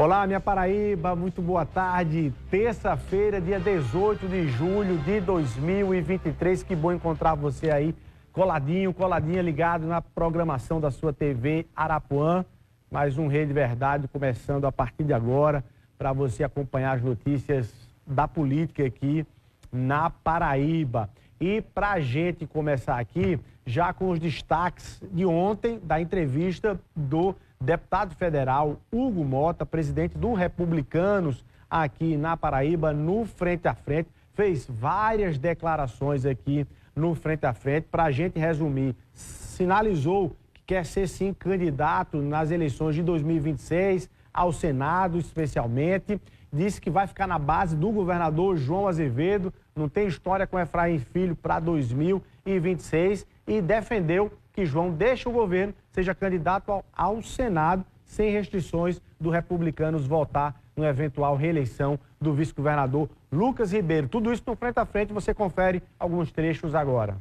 Olá, minha Paraíba, muito boa tarde. Terça-feira, dia 18 de julho de 2023. Que bom encontrar você aí, coladinha, ligado na programação da sua TV Arapuã. Mais um Rede Verdade começando a partir de agora, para você acompanhar as notícias da política aqui na Paraíba. E para a gente começar aqui, já com os destaques de ontem, da entrevista do deputado federal Hugo Mota, presidente do Republicanos aqui na Paraíba, no Frente a Frente, fez várias declarações aqui no Frente a Frente. Para a gente resumir, sinalizou que quer ser sim candidato nas eleições de 2026, ao Senado especialmente. Disse que vai ficar na base do governador João Azevedo, não tem história com Efraim Filho para 2026, e defendeu que João deixe o governo, seja candidato ao Senado, sem restrições do Republicanos votar na eventual reeleição do vice-governador Lucas Ribeiro. Tudo isso no Frente a Frente, você confere alguns trechos agora.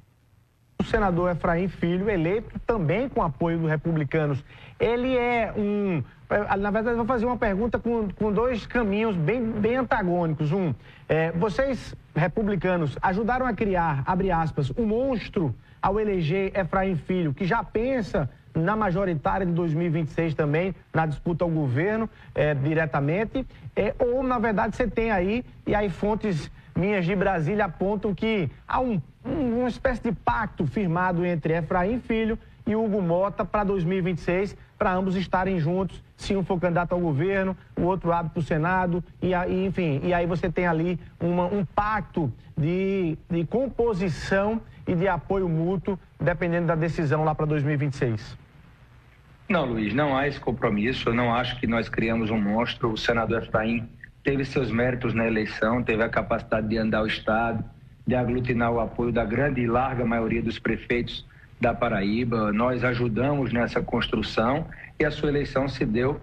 O senador Efraim Filho, eleito também com apoio do Republicanos, ele é na verdade, eu vou fazer uma pergunta com dois caminhos bem antagônicos. Vocês, republicanos, ajudaram a criar, abre aspas, um monstro ao eleger Efraim Filho, que já pensa na majoritária de 2026 também, na disputa ao governo, diretamente, ou, na verdade, você tem aí, e aí fontes minhas de Brasília apontam que há uma espécie de pacto firmado entre Efraim Filho e Hugo Mota para 2026, para ambos estarem juntos, se um for candidato ao governo, o outro abre para o Senado, enfim, e aí você tem ali um pacto de composição e de apoio mútuo, dependendo da decisão lá para 2026. Não, Luiz, não há esse compromisso. Eu não acho que nós criamos um monstro. O senador Efraim teve seus méritos na eleição, teve a capacidade de andar o Estado, de aglutinar o apoio da grande e larga maioria dos prefeitos da Paraíba. Nós ajudamos nessa construção e a sua eleição se deu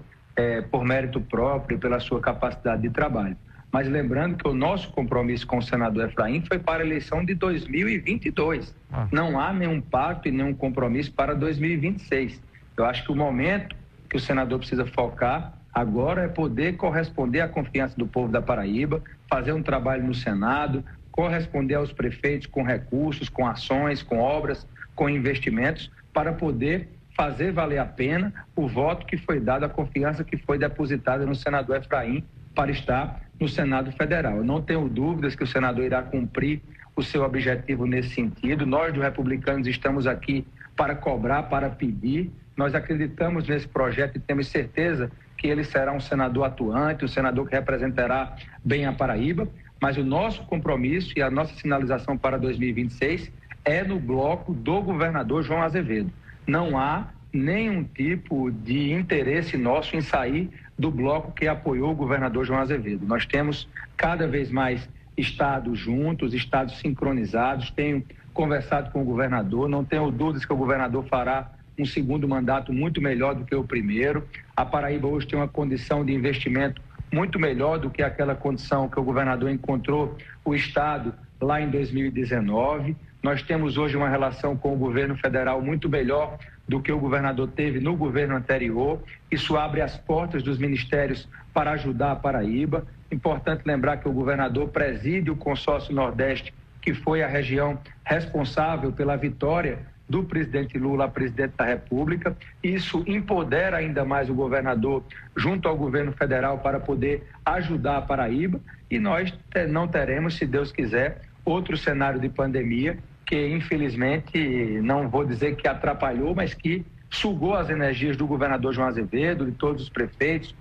por mérito próprio e pela sua capacidade de trabalho. Mas lembrando que o nosso compromisso com o senador Efraim foi para a eleição de 2022. Não há nenhum pacto e nenhum compromisso para 2026. Eu acho que o momento que o senador precisa focar agora é poder corresponder à confiança do povo da Paraíba, fazer um trabalho no Senado, corresponder aos prefeitos com recursos, com ações, com obras, com investimentos, para poder fazer valer a pena o voto que foi dado, a confiança que foi depositada no senador Efraim para estar no Senado Federal. Eu não tenho dúvidas que o senador irá cumprir o seu objetivo nesse sentido. Nós, do Republicanos, estamos aqui para cobrar, para pedir. Nós acreditamos nesse projeto e temos certeza que ele será um senador atuante, um senador que representará bem a Paraíba, mas o nosso compromisso e a nossa sinalização para 2026 é no bloco do governador João Azevedo. Não há nenhum tipo de interesse nosso em sair do bloco que apoiou o governador João Azevedo. Nós temos cada vez mais estados juntos, estados sincronizados. Tenho conversado com o governador, não tenho dúvidas que o governador fará um segundo mandato muito melhor do que o primeiro. A Paraíba hoje tem uma condição de investimento muito melhor do que aquela condição que o governador encontrou o estado lá em 2019. Nós temos hoje uma relação com o governo federal muito melhor do que o governador teve no governo anterior. Isso abre as portas dos ministérios para ajudar a Paraíba. Importante lembrar que o governador preside o consórcio Nordeste, que foi a região responsável pela vitória do presidente Lula, presidente da República. Isso empodera ainda mais o governador junto ao governo federal para poder ajudar a Paraíba, e nós não teremos, se Deus quiser, outro cenário de pandemia que, infelizmente, não vou dizer que atrapalhou, mas que sugou as energias do governador João Azevedo, de todos os prefeitos,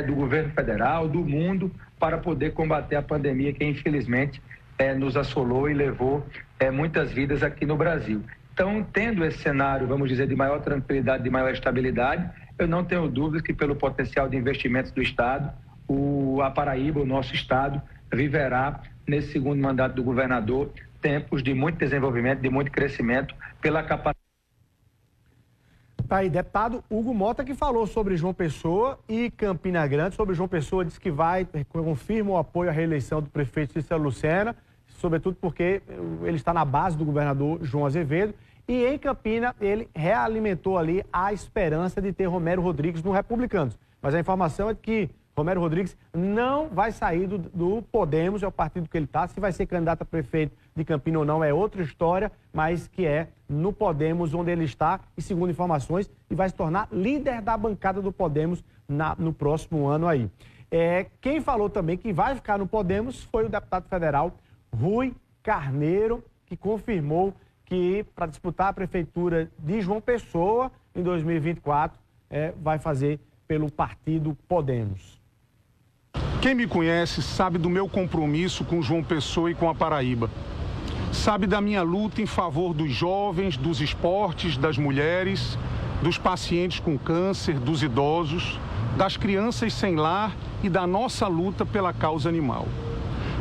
do governo federal, do mundo, para poder combater a pandemia que, infelizmente, nos assolou e levou muitas vidas aqui no Brasil. Então, tendo esse cenário, vamos dizer, de maior tranquilidade, de maior estabilidade, eu não tenho dúvidas que, pelo potencial de investimentos do Estado, a Paraíba, o nosso Estado, viverá, nesse segundo mandato do governador, tempos de muito desenvolvimento, de muito crescimento, pela capacidade. Tá aí, deputado Hugo Mota, que falou sobre João Pessoa e Campina Grande. Sobre João Pessoa, disse que confirma o apoio à reeleição do prefeito Cícero Lucena, sobretudo porque ele está na base do governador João Azevedo. E em Campina, ele realimentou ali a esperança de ter Romero Rodrigues no Republicanos. Mas a informação é que Romero Rodrigues não vai sair do Podemos, é o partido que ele está. Se vai ser candidato a prefeito de Campina ou não é outra história, mas que é no Podemos onde ele está, e segundo informações, e vai se tornar líder da bancada do Podemos no próximo ano aí. Quem falou também que vai ficar no Podemos foi o deputado federal Rui Carneiro, que confirmou que para disputar a prefeitura de João Pessoa em 2024 vai fazer pelo partido Podemos. Quem me conhece sabe do meu compromisso com João Pessoa e com a Paraíba. Sabe da minha luta em favor dos jovens, dos esportes, das mulheres, dos pacientes com câncer, dos idosos, das crianças sem lar e da nossa luta pela causa animal.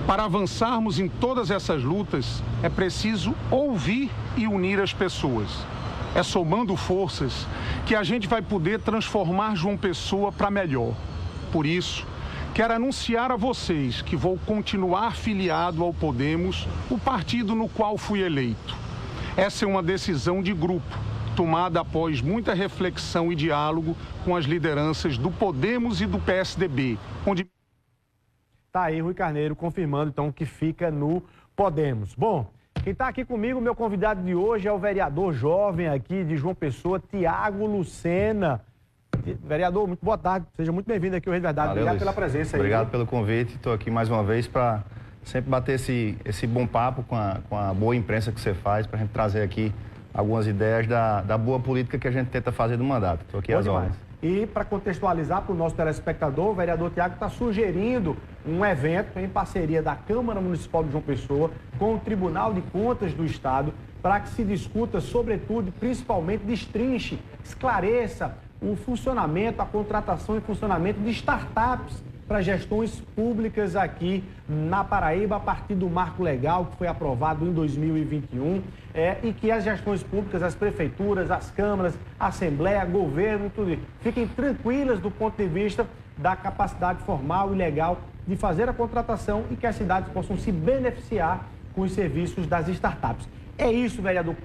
Para avançarmos em todas essas lutas, é preciso ouvir e unir as pessoas. É somando forças que a gente vai poder transformar João Pessoa para melhor. Por isso, quero anunciar a vocês que vou continuar filiado ao Podemos, o partido no qual fui eleito. Essa é uma decisão de grupo, tomada após muita reflexão e diálogo com as lideranças do Podemos e do PSDB, onde... Tá aí Rui Carneiro confirmando, então, que fica no Podemos. Bom, quem está aqui comigo, meu convidado de hoje é o vereador jovem aqui de João Pessoa, Tiago Lucena. Vereador, muito boa tarde. Seja muito bem-vindo aqui ao Rede Verdade. Valeu, obrigado Luiz. pela presença aí. Obrigado pelo convite. Estou aqui mais uma vez para sempre bater esse bom papo com a boa imprensa que você faz, para a gente trazer aqui algumas ideias da boa política que a gente tenta fazer do mandato. Estou aqui às ordens. E para contextualizar para o nosso telespectador, o vereador Tiago está sugerindo um evento em parceria da Câmara Municipal de João Pessoa com o Tribunal de Contas do Estado para que se discuta, sobretudo, principalmente, destrinche, esclareça o funcionamento, a contratação e funcionamento de startups para gestões públicas aqui na Paraíba, a partir do marco legal que foi aprovado em 2021, e que as gestões públicas, as prefeituras, as câmaras, a Assembleia, governo, tudo isso, fiquem tranquilas do ponto de vista da capacidade formal e legal de fazer a contratação e que as cidades possam se beneficiar com os serviços das startups. É isso, vereador?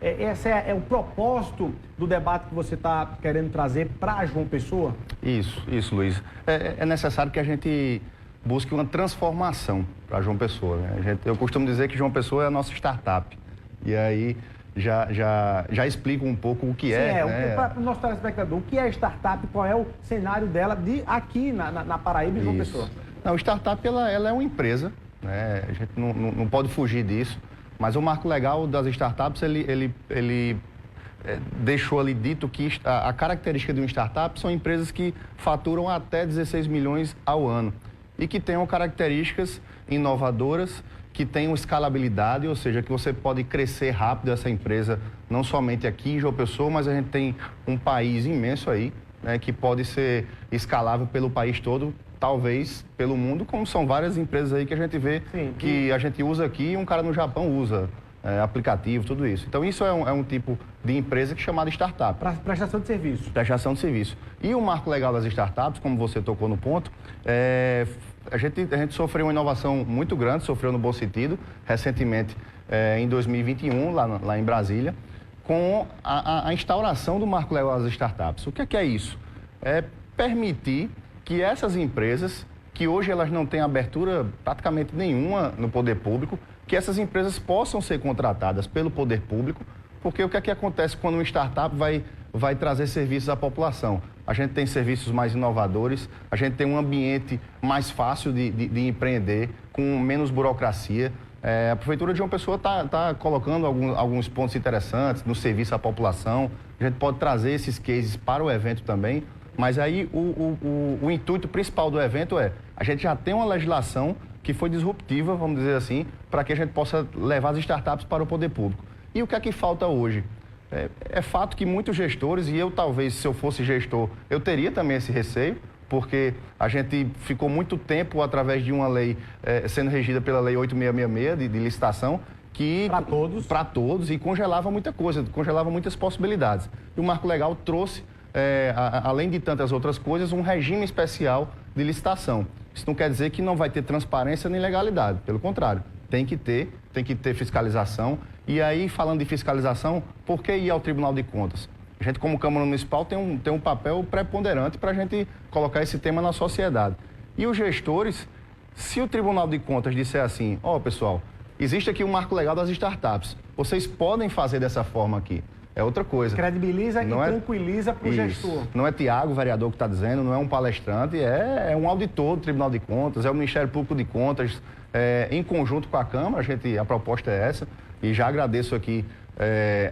Esse é o propósito do debate que você está querendo trazer para João Pessoa? Isso, Luiz. É necessário que a gente busque uma transformação para João Pessoa, né? Eu costumo dizer que João Pessoa é a nossa startup. E aí já explico um pouco o que né? Para o nosso telespectador, o que é startup, qual é o cenário dela aqui na Paraíba e João Pessoa? Não, startup ela é uma empresa, né? A gente não pode fugir disso. Mas o marco legal das startups, ele deixou ali dito que a característica de uma startup são empresas que faturam até 16 milhões ao ano e que tenham características inovadoras, que tenham escalabilidade, ou seja, que você pode crescer rápido essa empresa, não somente aqui em João Pessoa, mas a gente tem um país imenso aí, né, que pode ser escalável pelo país todo, talvez pelo mundo, como são várias empresas aí que a gente vê. Sim, que a gente usa aqui e um cara no Japão usa aplicativo, tudo isso. Então isso é um tipo de empresa que é chamada startup. Para prestação de serviço. Prestação de serviço. E o marco legal das startups, como você tocou no ponto, a gente sofreu uma inovação muito grande, sofreu no bom sentido, recentemente em 2021, lá em Brasília, com a instauração do marco legal das startups. O que é isso? É permitir que essas empresas, que hoje elas não têm abertura praticamente nenhuma no poder público, que essas empresas possam ser contratadas pelo poder público, porque o que é que acontece quando uma startup vai trazer serviços à população? A gente tem serviços mais inovadores, a gente tem um ambiente mais fácil de empreender, com menos burocracia. A Prefeitura de João Pessoa está colocando alguns pontos interessantes no serviço à população. A gente pode trazer esses cases para o evento também. Mas aí o intuito principal do evento a gente já tem uma legislação que foi disruptiva, vamos dizer assim, para que a gente possa levar as startups para o poder público. E o que é que falta hoje? É fato que muitos gestores, e eu talvez, se eu fosse gestor, eu teria também esse receio, porque a gente ficou muito tempo através de uma lei sendo regida pela Lei 8666 de licitação, que para todos e congelava muita coisa, congelava muitas possibilidades. E o Marco Legal trouxe, além de tantas outras coisas, um regime especial de licitação. Isso não quer dizer que não vai ter transparência nem legalidade, pelo contrário, tem que ter fiscalização. E aí, falando de fiscalização, por que ir ao Tribunal de Contas? A gente, como Câmara Municipal, tem um papel preponderante para a gente colocar esse tema na sociedade. E os gestores, se o Tribunal de Contas disser assim, pessoal, existe aqui um marco legal das startups, vocês podem fazer dessa forma aqui. É outra coisa. Credibiliza e tranquiliza para o gestor. Não é Tiago, vereador, que está dizendo, não é um palestrante, é um auditor do Tribunal de Contas, é o Ministério Público de Contas, em conjunto com a Câmara, a proposta é essa. E já agradeço aqui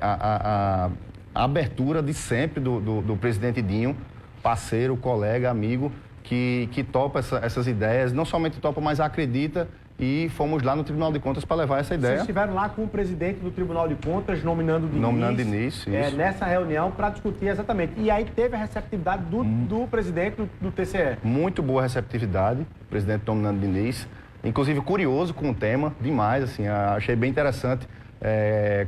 a abertura de sempre do presidente Dinho, parceiro, colega, amigo, que topa essas ideias, não somente topa, mas acredita. E fomos lá no Tribunal de Contas para levar essa ideia. Vocês estiveram lá com o presidente do Tribunal de Contas, nominando Diniz, isso. Nessa reunião para discutir exatamente. E aí teve a receptividade do presidente do TCE. Muito boa receptividade, o presidente nominando Diniz. Inclusive curioso com o tema, demais, assim, achei bem interessante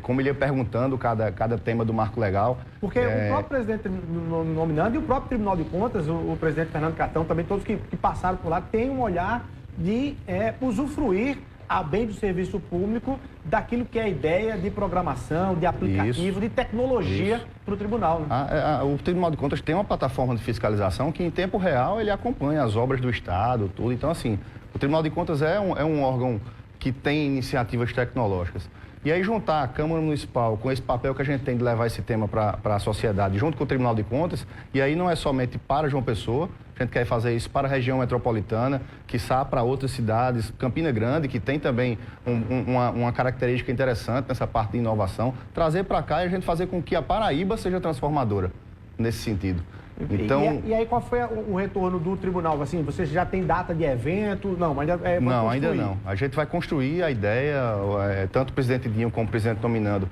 como ele ia perguntando cada tema do marco legal. Porque o próprio presidente nominando e o próprio Tribunal de Contas, o presidente Fernando Catão, também todos que passaram por lá, têm um olhar de usufruir a bem do serviço público daquilo que é a ideia de programação, de aplicativo, de tecnologia para o tribunal. Né? O Tribunal de Contas tem uma plataforma de fiscalização que em tempo real ele acompanha as obras do Estado, tudo. Então, assim, o Tribunal de Contas é um órgão que tem iniciativas tecnológicas. E aí juntar a Câmara Municipal com esse papel que a gente tem de levar esse tema para a sociedade, junto com o Tribunal de Contas, e aí não é somente para João Pessoa, a gente quer fazer isso para a região metropolitana, quiçá para outras cidades, Campina Grande, que tem também uma característica interessante nessa parte de inovação, trazer para cá e a gente fazer com que a Paraíba seja transformadora nesse sentido. Então, e aí qual foi o retorno do tribunal? Assim, você já tem data de evento? Não, mas ainda não. A gente vai construir a ideia, tanto o presidente Dinho como o presidente nominando,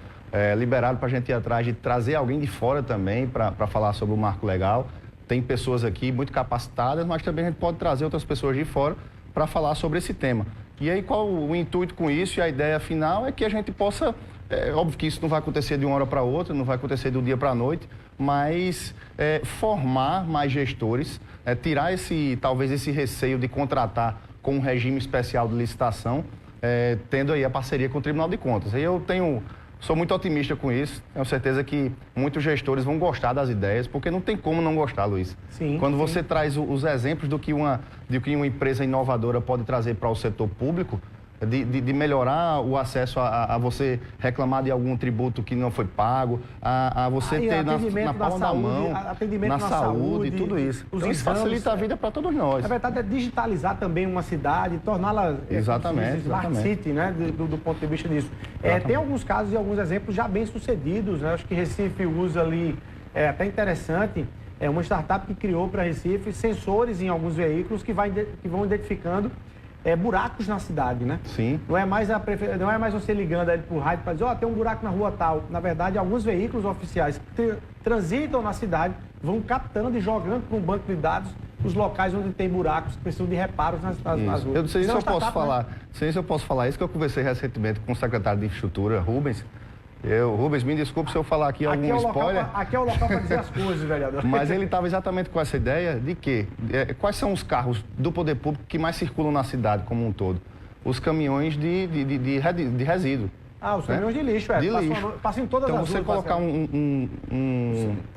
liberado para a gente ir atrás de trazer alguém de fora também para falar sobre o marco legal. Tem pessoas aqui muito capacitadas, mas também a gente pode trazer outras pessoas de fora para falar sobre esse tema. E aí qual o intuito com isso e a ideia final é que a gente possa... óbvio que isso não vai acontecer de uma hora para outra, não vai acontecer do dia para a noite, mas formar mais gestores, tirar talvez esse receio de contratar com um regime especial de licitação, tendo aí a parceria com o Tribunal de Contas. E eu sou muito otimista com isso, tenho certeza que muitos gestores vão gostar das ideias, porque não tem como não gostar, Luiz. Sim, Quando você traz os exemplos do que uma empresa inovadora pode trazer para o setor público, de melhorar o acesso a você reclamar de algum tributo que não foi pago, a você ter na palma da mão, atendimento na saúde, tudo isso. Então, isso facilita a vida para todos nós. Na verdade, é digitalizar também uma cidade, torná-la smart city, né, do ponto de vista disso. Tem alguns casos e alguns exemplos já bem sucedidos, né? Acho que Recife usa ali, até interessante, uma startup que criou para Recife sensores em alguns veículos que vão identificando buracos na cidade, né? Sim. Não é mais você ligando aí pro rádio para dizer, tem um buraco na rua tal. Na verdade, alguns veículos oficiais que transitam na cidade vão captando e jogando para um banco de dados os locais onde tem buracos que precisam de reparos nas ruas. Eu não sei se eu posso falar, isso que eu conversei recentemente com o secretário de Infraestrutura, Rubens. Rubens, me desculpe se eu falar aqui algum spoiler. Aqui é o local para dizer as coisas, vereador. Mas ele estava exatamente com essa ideia de que quais são os carros do poder público que mais circulam na cidade como um todo? Os caminhões de resíduo. Os caminhões de lixo, Passa em todas as ruas. Então, você colocar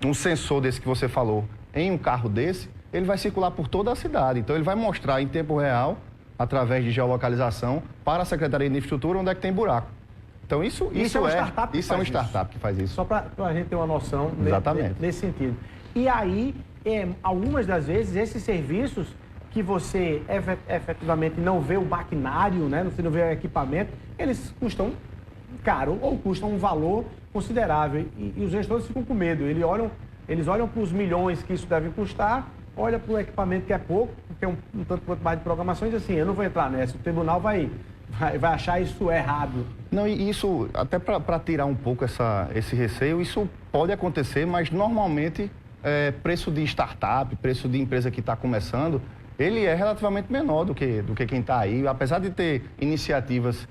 um sensor desse que você falou em um carro desse, ele vai circular por toda a cidade. Então, ele vai mostrar em tempo real, através de geolocalização, para a Secretaria de Infraestrutura onde é que tem buraco. Então, isso é uma startup que faz isso. Só para a gente ter uma noção nesse sentido. E aí, algumas das vezes, esses serviços que você efetivamente não vê o maquinário, né? Você não vê o equipamento, eles custam caro ou custam um valor considerável. E os gestores ficam com medo. Eles olham para os milhões que isso deve custar, olham para o equipamento que é pouco, porque é um tanto quanto mais de programação, e diz assim, eu não vou entrar nessa, o tribunal vai achar isso errado. Não, e isso, até para tirar um pouco esse receio, isso pode acontecer, mas normalmente preço de startup, preço de empresa que está começando, ele é relativamente menor do que quem está aí. Apesar de ter iniciativas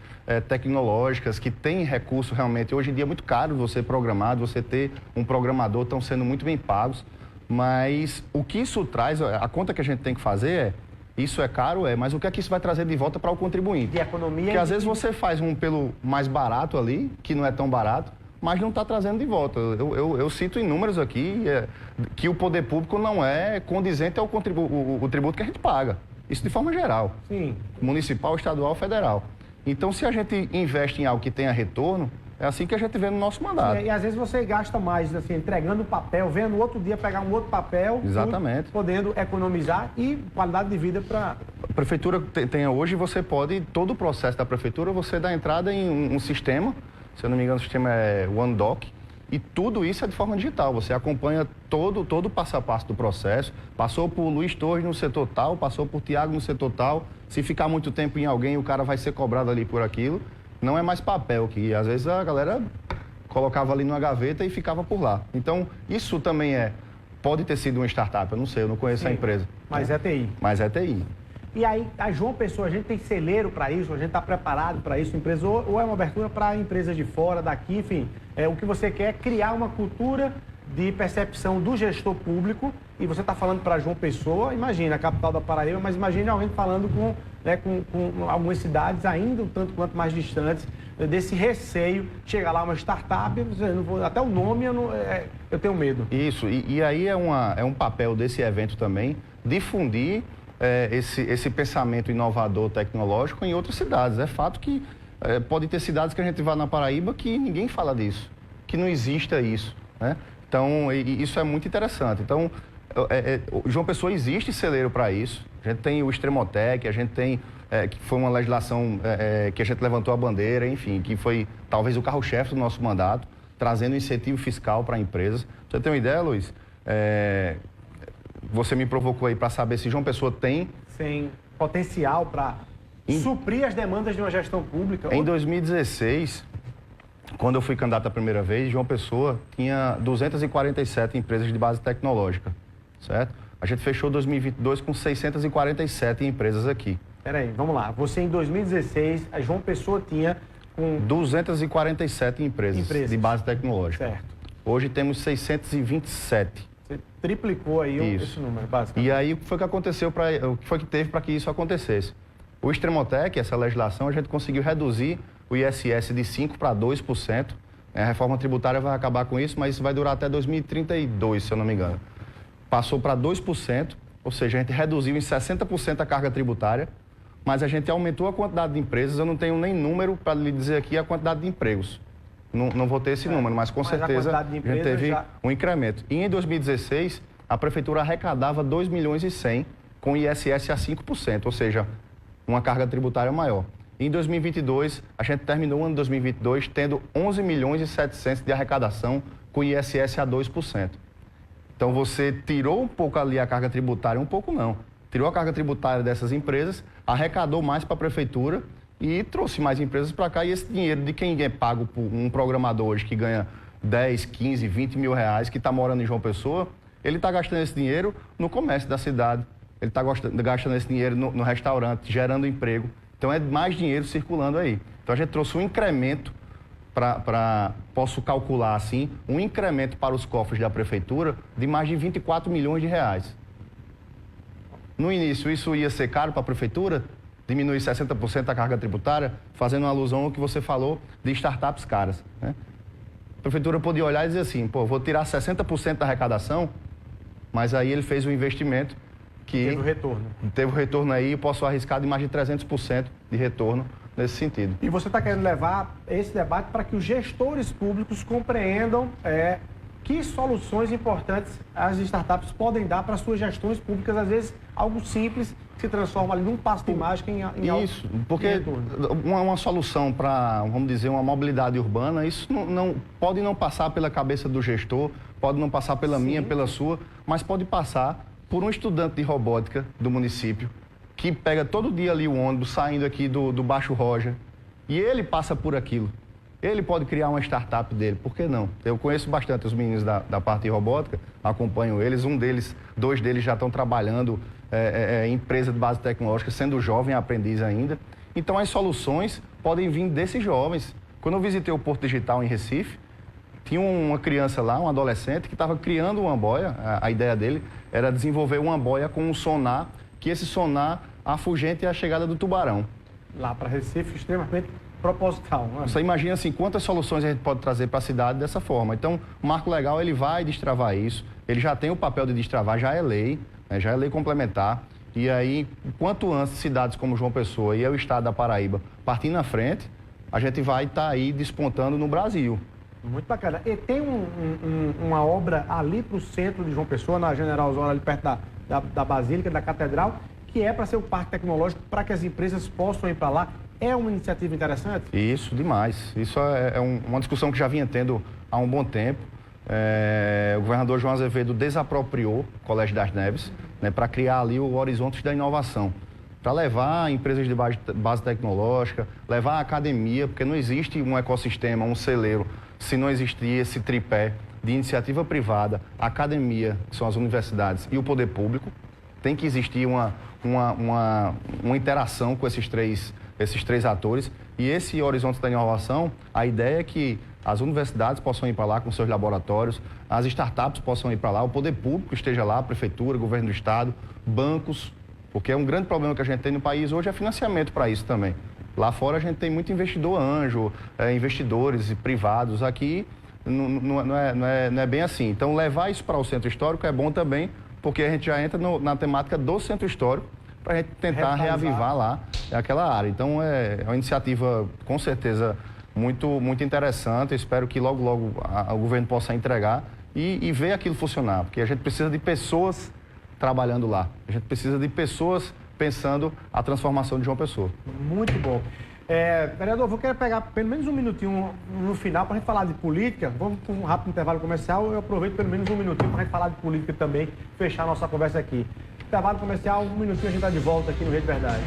tecnológicas que têm recurso realmente, hoje em dia é muito caro você programar, você ter um programador, estão sendo muito bem pagos, mas o que isso traz, a conta que a gente tem que fazer isso é caro, mas o que é que isso vai trazer de volta para o contribuinte? De economia. Porque às vezes você faz um pelo mais barato ali, que não é tão barato, mas não está trazendo de volta. Eu cito em números aqui que o poder público não é condizente ao o tributo que a gente paga. Isso de forma geral. Sim. Municipal, estadual, federal. Então, se a gente investe em algo que tenha retorno, é assim que a gente vê no nosso mandato. E às vezes você gasta mais, assim, entregando papel, vendo no outro dia pegar um outro papel. Exatamente. Podendo economizar e qualidade de vida para... A prefeitura tem hoje, você pode, todo o processo da prefeitura, você dá entrada em um sistema, se eu não me engano, o sistema é OneDoc, e tudo isso é de forma digital. Você acompanha todo o passo a passo do processo. Passou por Luiz Torres no setor tal, passou por Tiago no setor tal. Se ficar muito tempo em alguém, o cara vai ser cobrado ali por aquilo. Não é mais papel, que às vezes a galera colocava ali numa gaveta e ficava por lá. Então, isso também pode ter sido uma startup, eu não sei, eu não conheço a empresa. Mas é TI. Mas é TI. E aí, a João Pessoa, a gente tem celeiro para isso, a gente está preparado para isso, empresa, ou é uma abertura para empresas de fora, daqui, enfim. O que você quer é criar uma cultura de percepção do gestor público, e você está falando para João Pessoa, imagina, a capital da Paraíba, mas imagine alguém falando com algumas cidades ainda um tanto quanto mais distantes, desse receio, chega lá uma startup, até o nome eu tenho medo. Isso, e aí é um papel desse evento também, difundir esse pensamento inovador tecnológico em outras cidades. É fato que pode ter cidades que a gente vai na Paraíba que ninguém fala disso, que não exista isso, né? Então, isso é muito interessante. Então, João Pessoa existe celeiro para isso. A gente tem o Extremotec, a gente tem, que foi uma legislação que a gente levantou a bandeira, enfim, que foi talvez o carro-chefe do nosso mandato, trazendo incentivo fiscal para empresas. Você tem uma ideia, Luiz? Você me provocou aí para saber se João Pessoa tem... Sem potencial para suprir as demandas de uma gestão pública. Em 2016, quando eu fui candidato a primeira vez, João Pessoa tinha 247 empresas de base tecnológica, certo? A gente fechou 2022 com 647 empresas aqui. Peraí, vamos lá. Você em 2016, a João Pessoa tinha com... 247 empresas de base tecnológica. Certo. Hoje temos 627. Você triplicou aí esse número, basicamente. E aí, o que foi que aconteceu, o que foi que teve para que isso acontecesse? O Extremotec, essa legislação, a gente conseguiu reduzir o ISS de 5% para 2%. A reforma tributária vai acabar com isso, mas isso vai durar até 2032, se eu não me engano. Passou para 2%, ou seja, a gente reduziu em 60% a carga tributária, mas a gente aumentou a quantidade de empresas. Eu não tenho nem número para lhe dizer aqui a quantidade de empregos. Não vou ter esse número, mas com certeza a gente teve um incremento. E em 2016, a Prefeitura arrecadava 2 milhões e 100 com ISS a 5%, ou seja, uma carga tributária maior. Em 2022, a gente terminou o ano de 2022 tendo 11 milhões e 700 de arrecadação com ISS a 2%. Então, você tirou um pouco ali a carga tributária, um pouco não. Tirou a carga tributária dessas empresas, arrecadou mais para a Prefeitura e trouxe mais empresas para cá. E esse dinheiro de quem é pago por um programador hoje que ganha 10, 15, 20 mil reais, que está morando em João Pessoa, ele está gastando esse dinheiro no comércio da cidade, ele está gastando esse dinheiro no restaurante, gerando emprego. Então, é mais dinheiro circulando aí. Então, a gente trouxe um incremento posso calcular assim, um incremento para os cofres da Prefeitura de mais de 24 milhões de reais. No início, isso ia ser caro para a Prefeitura, diminuir 60% a carga tributária, fazendo uma alusão ao que você falou de startups caras, né? A Prefeitura podia olhar e dizer assim, pô, vou tirar 60% da arrecadação, mas aí ele fez um investimento que... Teve o retorno. Teve o retorno aí, posso arriscar de mais de 300% de retorno nesse sentido. E você está querendo levar esse debate para que os gestores públicos compreendam que soluções importantes as startups podem dar para as suas gestões públicas, às vezes algo simples que se transforma ali num passo de mágica em isso, porque uma solução para, vamos dizer, uma mobilidade urbana, isso não pode não passar pela cabeça do gestor, pode não passar pela minha, pela sua, mas pode passar por um estudante de robótica do município, que pega todo dia ali o ônibus saindo aqui do Baixo Roja, e ele passa por aquilo. Ele pode criar uma startup dele, por que não? Eu conheço bastante os meninos da parte de robótica, acompanho eles, dois deles já estão trabalhando em empresa de base tecnológica, sendo jovem aprendiz ainda. Então as soluções podem vir desses jovens. Quando eu visitei o Porto Digital em Recife, tinha uma criança lá, um adolescente, que estava criando uma boia, a ideia dele era desenvolver uma boia com um sonar, que esse sonar afugente a chegada do tubarão. Lá para Recife, extremamente proposital. Né? Você imagina assim, quantas soluções a gente pode trazer para a cidade dessa forma. Então, o marco legal ele vai destravar isso, ele já tem o papel de destravar, já é lei, né, já é lei complementar. E aí, quanto antes cidades como João Pessoa e o estado da Paraíba partindo na frente, a gente vai estar aí despontando no Brasil. Muito bacana. E tem uma obra ali para o centro de João Pessoa, na General Osório, ali perto da Basílica, da Catedral, que é para ser o parque tecnológico, para que as empresas possam ir para lá. É uma iniciativa interessante? Isso, demais. Isso é uma discussão que já vinha tendo há um bom tempo. O governador João Azevedo desapropriou o Colégio das Neves, né, para criar ali o Horizontes da Inovação, para levar empresas de base tecnológica, levar a academia, porque não existe um ecossistema, um celeiro, se não existir esse tripé de iniciativa privada, academia, que são as universidades, e o poder público. Tem que existir uma interação com esses três atores. E esse Horizonte da Inovação, a ideia é que as universidades possam ir para lá com seus laboratórios, as startups possam ir para lá, o poder público esteja lá, a prefeitura, governo do estado, bancos, porque é um grande problema que a gente tem no país hoje é financiamento para isso também. Lá fora a gente tem muito investidor anjo, investidores privados. Aqui não é bem assim. Então levar isso para o centro histórico é bom também, porque a gente já entra na temática do centro histórico para a gente tentar reavivar lá aquela área. Então é uma iniciativa com certeza muito interessante. Eu espero que logo o governo possa entregar e ver aquilo funcionar, porque a gente precisa de pessoas trabalhando lá. A gente precisa de pessoas pensando a transformação de João Pessoa. Muito bom. Vereador, vou querer pegar pelo menos um minutinho no final para a gente falar de política. Vamos com um rápido intervalo comercial. Eu aproveito pelo menos um minutinho para a gente falar de política também, fechar a nossa conversa aqui. Intervalo comercial, um minutinho a gente está de volta aqui no Rede Verdade.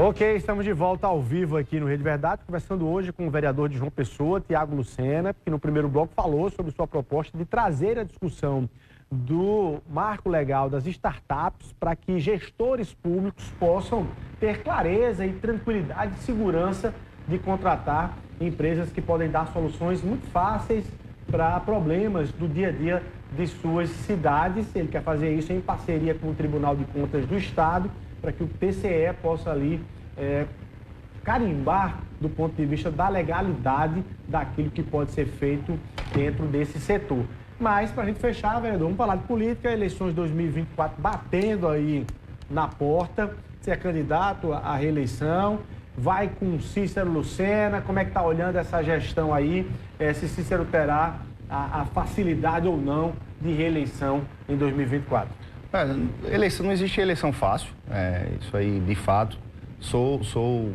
Ok, estamos de volta ao vivo aqui no Rede Verdade, conversando hoje com o vereador de João Pessoa, Tiago Lucena, que no primeiro bloco falou sobre sua proposta de trazer a discussão do marco legal das startups para que gestores públicos possam ter clareza e tranquilidade e segurança de contratar empresas que podem dar soluções muito fáceis para problemas do dia a dia de suas cidades. Ele quer fazer isso em parceria com o Tribunal de Contas do Estado, para que o TCE possa ali carimbar do ponto de vista da legalidade daquilo que pode ser feito dentro desse setor. Mas, para a gente fechar, vereador, vamos falar de política, eleições 2024 batendo aí na porta, você é candidato à reeleição, vai com Cícero Lucena, como é que está olhando essa gestão aí, se Cícero terá a facilidade ou não de reeleição em 2024? Eleição, não existe eleição fácil, isso aí de fato. Sou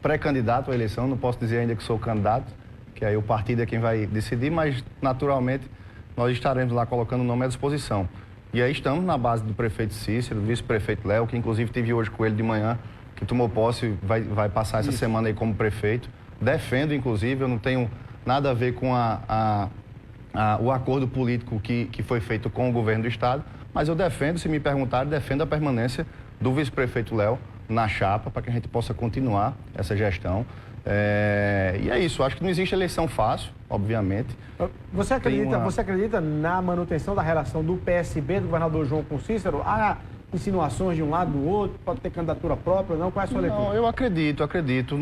pré-candidato à eleição, não posso dizer ainda que sou candidato, que aí o partido é quem vai decidir, mas naturalmente nós estaremos lá colocando o nome à disposição. E aí estamos na base do prefeito Cícero, do vice-prefeito Léo, que inclusive estive hoje com ele de manhã, que tomou posse, vai passar essa semana aí como prefeito. Defendo, inclusive, eu não tenho nada a ver com o acordo político que foi feito com o governo do estado, mas eu defendo, se me perguntarem, defendo a permanência do vice-prefeito Léo na chapa para que a gente possa continuar essa gestão. E é isso, acho que não existe eleição fácil, obviamente. Você acredita na manutenção da relação do PSB, do governador João com Cícero? Há insinuações de um lado do outro, pode ter candidatura própria, não? Qual é a sua leitura? Não, eu acredito.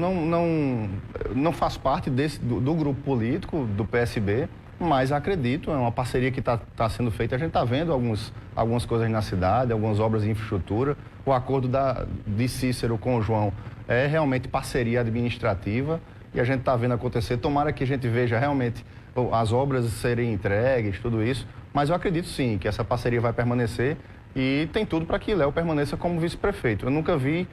Não faço parte do grupo político do PSB, mas acredito, é uma parceria que está sendo feita. A gente está vendo algumas coisas na cidade, algumas obras de infraestrutura. O acordo de Cícero com o João é realmente parceria administrativa e a gente está vendo acontecer. Tomara que a gente veja realmente as obras serem entregues, tudo isso. Mas eu acredito sim que essa parceria vai permanecer e tem tudo para que Léo permaneça como vice-prefeito. Eu nunca vi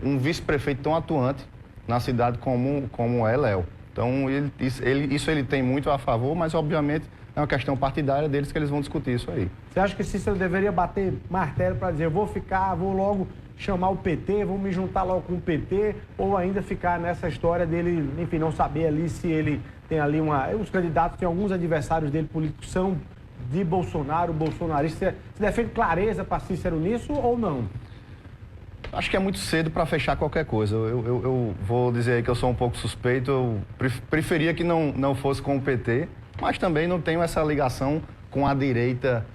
um vice-prefeito tão atuante na cidade como é Léo. Então, isso ele tem muito a favor, mas, obviamente, é uma questão partidária deles que eles vão discutir isso aí. Você acha que Cícero deveria bater martelo para dizer, vou logo chamar o PT, vou me juntar logo com o PT, ou ainda ficar nessa história dele, enfim, não saber ali se ele tem ali os candidatos, tem alguns adversários dele políticos são de Bolsonaro, bolsonarista. Você defende clareza para Cícero nisso ou não? Acho que é muito cedo para fechar qualquer coisa. Eu vou dizer aí que eu sou um pouco suspeito. Eu preferia que não fosse com o PT, mas também não tenho essa ligação com a direita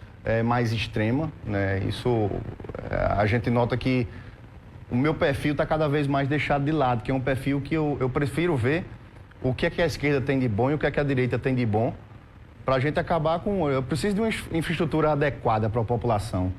mais extrema, né? Isso a gente nota que o meu perfil está cada vez mais deixado de lado, que é um perfil que eu prefiro ver o que é que a esquerda tem de bom e o que é que a direita tem de bom, para a gente acabar com... Eu preciso de uma infraestrutura adequada para a população.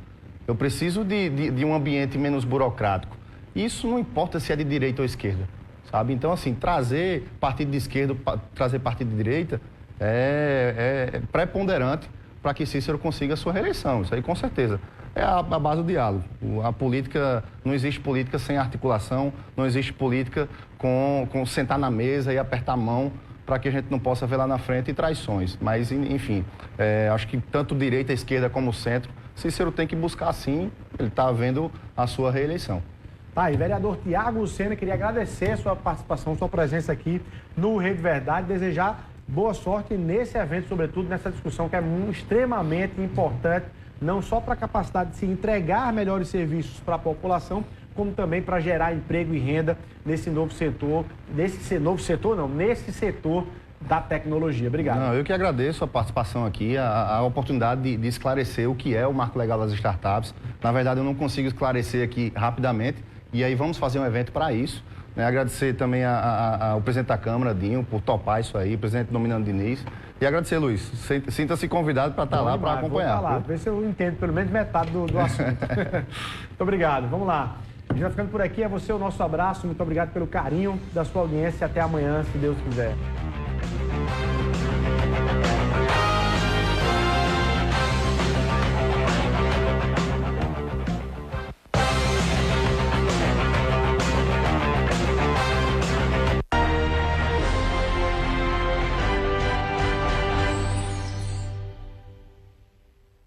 Eu preciso de um ambiente menos burocrático. Isso não importa se é de direita ou esquerda, sabe? Então, assim, trazer partido de esquerda, trazer partido de direita é preponderante para que Cícero consiga a sua reeleição. Isso aí, com certeza. É a base do diálogo. A política, não existe política sem articulação, não existe política com sentar na mesa e apertar a mão para que a gente não possa ver lá na frente traições. Mas, enfim, acho que tanto direita, esquerda como centro, Cícero tem que buscar, sim, ele está vendo a sua reeleição. Tá, e vereador Tiago Sena, queria agradecer a sua participação, sua presença aqui no Rede Verdade, desejar boa sorte nesse evento, sobretudo nessa discussão que é extremamente importante, não só para a capacidade de se entregar melhores serviços para a população, como também para gerar emprego e renda nesse novo setor, nesse setor da tecnologia. Obrigado. Não, eu que agradeço a participação aqui, a oportunidade de esclarecer o que é o Marco Legal das Startups. Na verdade, eu não consigo esclarecer aqui rapidamente, e aí vamos fazer um evento para isso. Né? Agradecer também ao presidente da Câmara, Dinho, por topar isso aí, presidente Dominando Diniz. E agradecer, Luiz. Sinta-se convidado para estar lá para acompanhar. Vou lá, ver se eu entendo pelo menos metade do assunto. Muito obrigado. Vamos lá. A gente vai ficando por aqui. É você o nosso abraço. Muito obrigado pelo carinho da sua audiência. Até amanhã, se Deus quiser.